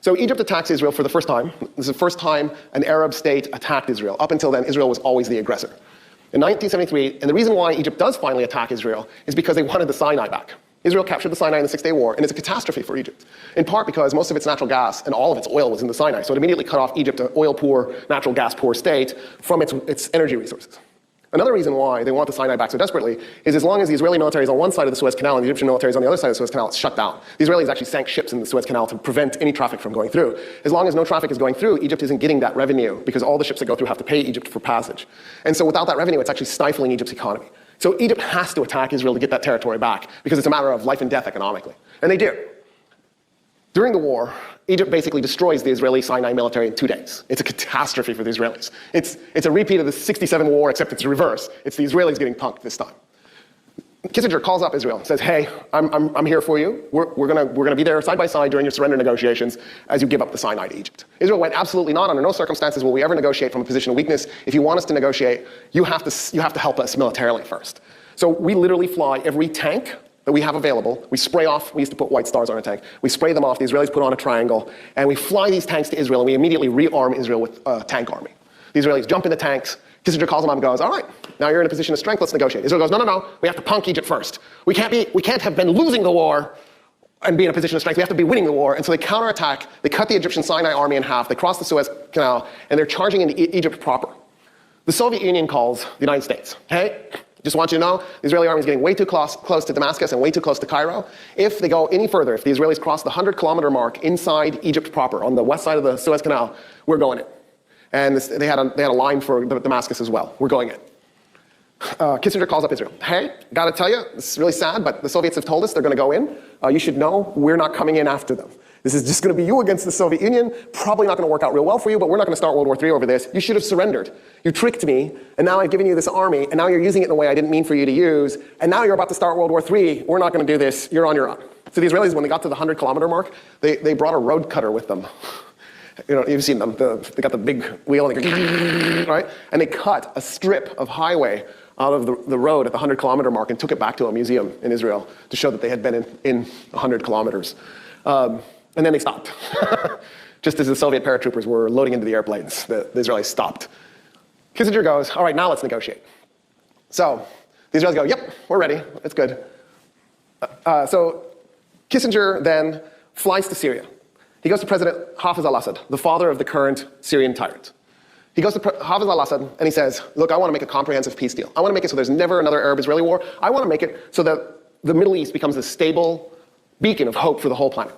So Egypt attacks Israel for the first time. This is the first time an Arab state attacked Israel. Up until then, Israel was always the aggressor. In 1973, and the reason why Egypt does finally attack Israel is because they wanted the Sinai back. Israel captured the Sinai in the Six-Day War, and it's a catastrophe for Egypt. In part because most of its natural gas and all of its oil was in the Sinai, so it immediately cut off Egypt, an oil-poor, natural gas-poor state, from its energy resources. Another reason why they want the Sinai back so desperately is as long as the Israeli military is on one side of the Suez Canal and the Egyptian military is on the other side of the Suez Canal, it's shut down. The Israelis actually sank ships in the Suez Canal to prevent any traffic from going through. As long as no traffic is going through, Egypt isn't getting that revenue because all the ships that go through have to pay Egypt for passage. And so without that revenue, it's actually stifling Egypt's economy. So Egypt has to attack Israel to get that territory back because it's a matter of life and death economically. And they do. During the war, Egypt basically destroys the Israeli Sinai military in 2 days. It's a catastrophe for the Israelis. It's a repeat of the '67 war, except it's reverse. It's the Israelis getting punked this time. Kissinger calls up Israel and says, hey, I'm here for you. We're gonna be there side by side during your surrender negotiations as you give up the Sinai to Egypt. Israel went, absolutely not. Under no circumstances will we ever negotiate from a position of weakness. If you want us to negotiate, you have to help us militarily first. So we literally fly every tank that we have available. We spray off, we used to put white stars on a tank. We spray them off, the Israelis put on a triangle, and we fly these tanks to Israel, and we immediately rearm Israel with a tank army. The Israelis jump in the tanks. Kissinger calls them up and goes, all right, now you're in a position of strength, let's negotiate. Israel goes, no, we have to punk Egypt first. We can't have been losing the war and be in a position of strength. We have to be winning the war. And so they counterattack, they cut the Egyptian Sinai army in half, they cross the Suez Canal, and they're charging into Egypt proper. The Soviet Union calls the United States, hey, just want you to know, the Israeli army is getting way too close to Damascus and way too close to Cairo. If they go any further, if the Israelis cross the 100-kilometer mark inside Egypt proper, on the west side of the Suez Canal, we're going in. And they had a line for Damascus as well. We're going in. Kissinger calls up Israel. Hey, gotta tell you, this is really sad, but the Soviets have told us they're gonna go in. You should know we're not coming in after them. This is just gonna be you against the Soviet Union. Probably not gonna work out real well for you, but we're not gonna start World War III over this. You should have surrendered. You tricked me, and now I've given you this army, and now you're using it in a way I didn't mean for you to use, and now you're about to start World War III. We're not gonna do this. You're on your own. So the Israelis, when they got to the 100-kilometer mark, they brought a road cutter with them. You know, you've seen them. They got the big wheel, and they go, right? And they cut a strip of highway out of the road at the 100-kilometer mark and took it back to a museum in Israel to show that they had been in 100 kilometers. And then they stopped. Just as the Soviet paratroopers were loading into the airplanes, the Israelis stopped. Kissinger goes, all right, now let's negotiate. So the Israelis go, yep, we're ready. It's good. So Kissinger then flies to Syria. He goes to President Hafez al-Assad, the father of the current Syrian tyrant. He goes to Hafez al-Assad and he says, look, I want to make a comprehensive peace deal. I want to make it so there's never another Arab-Israeli war. I want to make it so that the Middle East becomes a stable beacon of hope for the whole planet.